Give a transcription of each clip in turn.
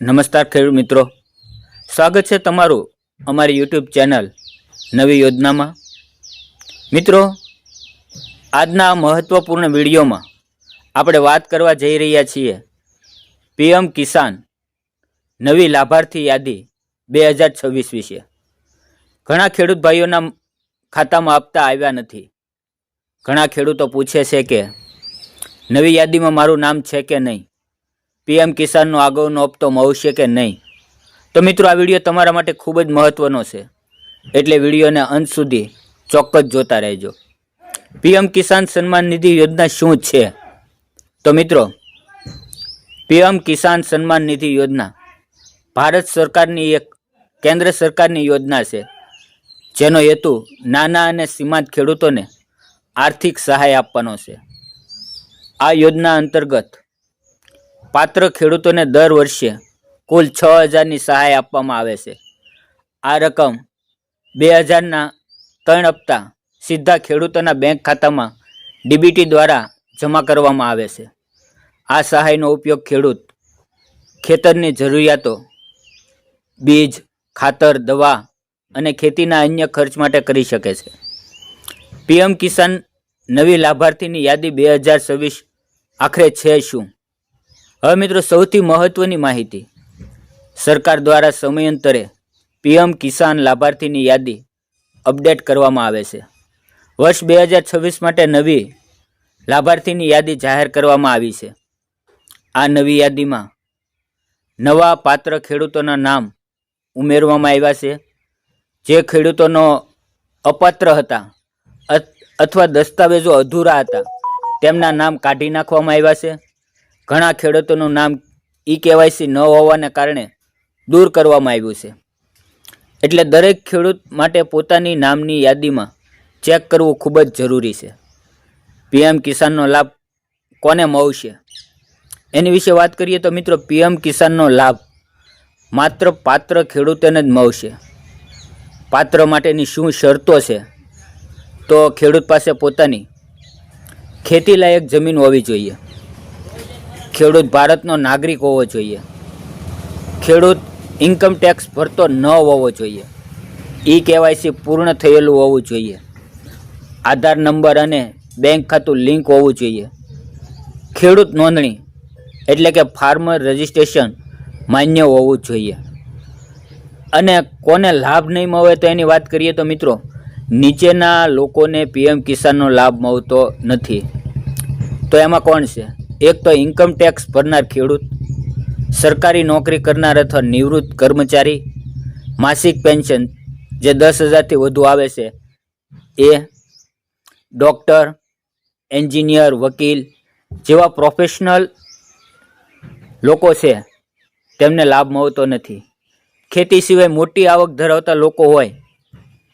નમસ્કાર ખેડૂત મિત્રો, સ્વાગત છે તમારું અમારી યુટ્યુબ ચેનલ નવી યોજનામાં। મિત્રો, આજના મહત્વપૂર્ણ વિડીયોમાં આપણે વાત કરવા જઈ રહ્યા છીએ પીએમ કિસાન નવી લાભાર્થી યાદી 2026 વિશે। ઘણા ખેડૂત ભાઈઓના ખાતામાં હપ્તા આવ્યા નથી। ઘણા ખેડૂતો પૂછે છે કે નવી યાદીમાં મારું નામ છે કે નહીં, પીએમ કિસાનનો આગળનો હપ્તો મળશે કે નહીં। તો મિત્રો, આ વિડીયો તમારા માટે ખૂબ જ મહત્વનો છે, એટલે વિડીયોને અંત સુધી ચોક્કસ જોતા રહેજો। પીએમ કિસાન સન્માન નિધિ યોજના શું છે? તો મિત્રો, પીએમ કિસાન સન્માન નિધિ યોજના ભારત સરકારની એક કેન્દ્ર સરકારની યોજના છે, જેનો હેતુ નાના અને સીમાંત ખેડૂતોને આર્થિક સહાય આપવાનો છે। આ યોજના અંતર્ગત પાત્ર ખેડૂતોને દર વર્ષે કુલ 6,000ની સહાય આપવામાં આવે છે। આ રકમ 2,000ના 3 હપ્તા સીધા ખેડૂતોના બેંક ખાતામાં ડીબીટી દ્વારા જમા કરવામાં આવે છે। આ સહાયનો ઉપયોગ ખેડૂત ખેતરની જરૂરિયાતો, બીજ, ખાતર, દવા અને ખેતીના અન્ય ખર્ચ માટે કરી શકે છે। પીએમ કિસાન નવી લાભાર્થીની યાદી 2026 આખરે છે શું? હવે મિત્રો, સૌથી મહત્વની માહિતી, સરકાર દ્વારા સમયાંતરે પીએમ કિસાન લાભાર્થીની યાદી અપડેટ કરવામાં આવે છે। વર્ષ 2026 માટે નવી લાભાર્થીની યાદી જાહેર કરવામાં આવી છે। આ નવી યાદીમાં નવા પાત્ર ખેડૂતોના નામ ઉમેરવામાં આવ્યા છે। જે ખેડૂતોનો અપાત્ર હતા અથવા દસ્તાવેજો અધૂરા હતા, તેમના નામ કાઢી નાખવામાં આવ્યા છે। ઘણા ખેડૂતોનું નામ કેવાયસી ન હોવાને કારણે દૂર કરવામાં આવ્યું છે। એટલે દરેક ખેડૂત માટે પોતાની નામની યાદીમાં ચેક કરવું ખૂબ જ જરૂરી છે। પીએમ કિસાનનો લાભ કોને મળશે એની વિશે વાત કરીએ તો મિત્રો, પીએમ કિસાનનો લાભ માત્ર પાત્ર ખેડૂતોને જ મળશે। પાત્ર માટેની શું શરતો છે? તો ખેડૂત પાસે પોતાની ખેતીલાયક જમીન હોવી જોઈએ, ખેડૂત ભારતનો નાગરિક હોવો જોઈએ, ખેડૂત ઇન્કમ ટેક્સ ભરતો ન હોવો જોઈએ, કેવાયસી પૂર્ણ થયેલું હોવું જોઈએ, આધાર નંબર અને બેંક ખાતું લિંક હોવું જોઈએ, ખેડૂત નોંધણી એટલે કે ફાર્મર રજિસ્ટ્રેશન માન્ય હોવું જોઈએ। અને કોને લાભ નહીં મળે તો એની વાત કરીએ તો મિત્રો, નીચેના લોકોને પીએમ કિસાનનો લાભ મળતો નથી। તો એમાં કોણ છે? એક તો ઇન્કમ ટેક્સ ભરનાર ખેડૂત, સરકારી નોકરી કરનાર અથવા નિવૃત્ત કર્મચારી, માસિક પેન્શન જે 10,000થી વધુ આવે છે એ, ડૉક્ટર, એન્જિનિયર, વકીલ જેવા પ્રોફેશનલ લોકો છે તેમને લાભ મળતો નથી। ખેતી સિવાય મોટી આવક ધરાવતા લોકો હોય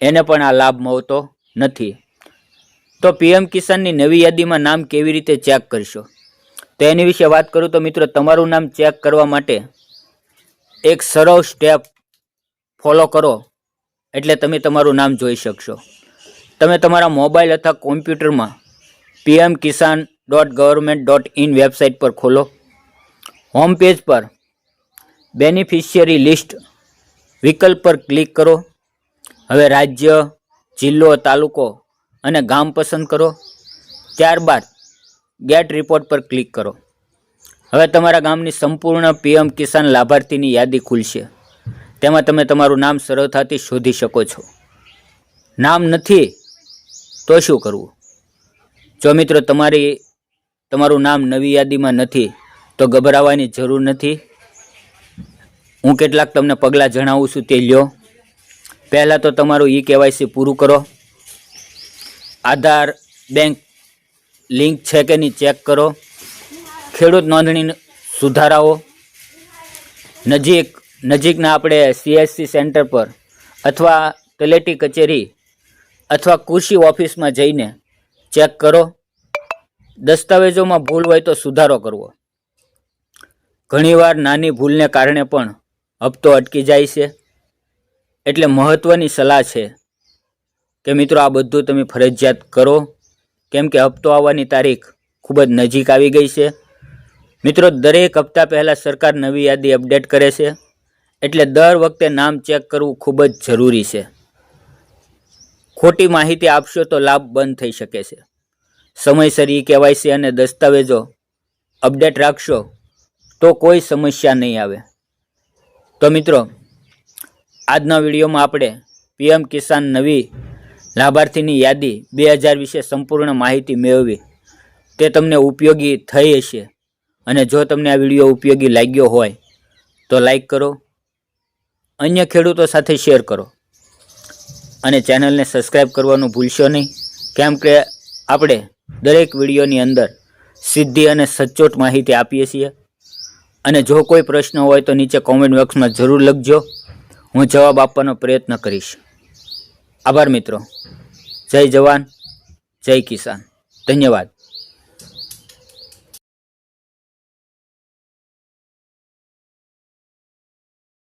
એને પણ આ લાભ મળતો નથી। તો પીએમ કિસાનની નવી યાદીમાં નામ કેવી રીતે ચેક કરશો? તો એની વિશે વાત કરું તો મિત્રો, તમારું નામ ચેક કરવા માટે એક સરળ સ્ટેપ ફોલો કરો એટલે તમે તમારું નામ જોઈ શકશો। તમે તમારા મોબાઈલ અથવા કોમ્પ્યુટરમાં pmkisan.government.in વેબસાઇટ પર ખોલો। હોમ પેજ પર બેનિફિશિયરી લિસ્ટ વિકલ્પ પર ક્લિક કરો। હવે રાજ્ય, જિલ્લો, તાલુકો અને ગામ પસંદ કરો। ત્યારબાદ ગેટ રિપોર્ટ પર ક્લિક કરો। હવે તમારા ગામની સંપૂર્ણ પીએમ કિસાન લાભાર્થીની યાદી ખુલશે। તેમાં તમે તમારું નામ સરળતાથી શોધી શકો છો। નામ નથી તો શું કરવું? જો મિત્રો તમારું નામ નવી યાદીમાં નથી તો ગભરાવાની જરૂર નથી। હું કેટલાક તમને પગલાં જણાવું છું, તે લ્યો। પહેલાં તો તમારું કેવાયસી પૂરું કરો। આધાર બેંક લિંક છે કે નહીં ચેક કરો। ખેડૂત નોંધણી સુધારાઓ નજીકના આપણે CSC સેન્ટર પર અથવા તલાટી કચેરી અથવા કૃષિ ઓફિસમાં જઈને ચેક કરો। દસ્તાવેજોમાં ભૂલ હોય તો સુધારો કરવો। ઘણીવાર નાની ભૂલને કારણે પણ હપ્તો અટકી જાય છે, એટલે મહત્ત્વની સલાહ છે કે મિત્રો, આ બધું તમે ફરજિયાત કરો, કેમ કે હપ્તો આવવાની તારીખ ખૂબ જ નજીક આવી ગઈ છે। મિત્રો, દરેક હપ્તા પહેલાં સરકાર નવી યાદી અપડેટ કરે છે, એટલે દર વખતે નામ ચેક કરવું ખૂબ જ જરૂરી છે. ખોટી માહિતી આપશો તો લાભ બંધ થઈ શકે છે. સમયસર KYC અને દસ્તાવેજો અપડેટ રાખશો તો કોઈ સમસ્યા નહીં આવે. તો મિત્રો, આજના વિડીયોમાં આપણે PM કિસાન નવી લાભાર્થીની યાદી 2000 વિશે સંપૂર્ણ માહિતી મેળવી. તે તમને ઉપયોગી થઈ હશે, અને જો તમને આ વિડીયો ઉપયોગી લાગ્યો હોય તો લાઈક કરો, અન્ય ખેડૂતો સાથે શેર કરો અને ચેનલને સબસ્ક્રાઈબ કરવાનું ભૂલશો નહીં, કેમ કે આપણે દરેક વિડીયોની અંદર સીધી અને સચોટ માહિતી આપીએ છીએ. અને જો કોઈ પ્રશ્ન હોય તો નીચે કોમેન્ટ બોક્સમાં જરૂર લખજો, હું જવાબ આપવાનો પ્રયત્ન કરીશ. આભાર મિત્રો. જય જવાન, જય કિસાન. ધન્યવાદ.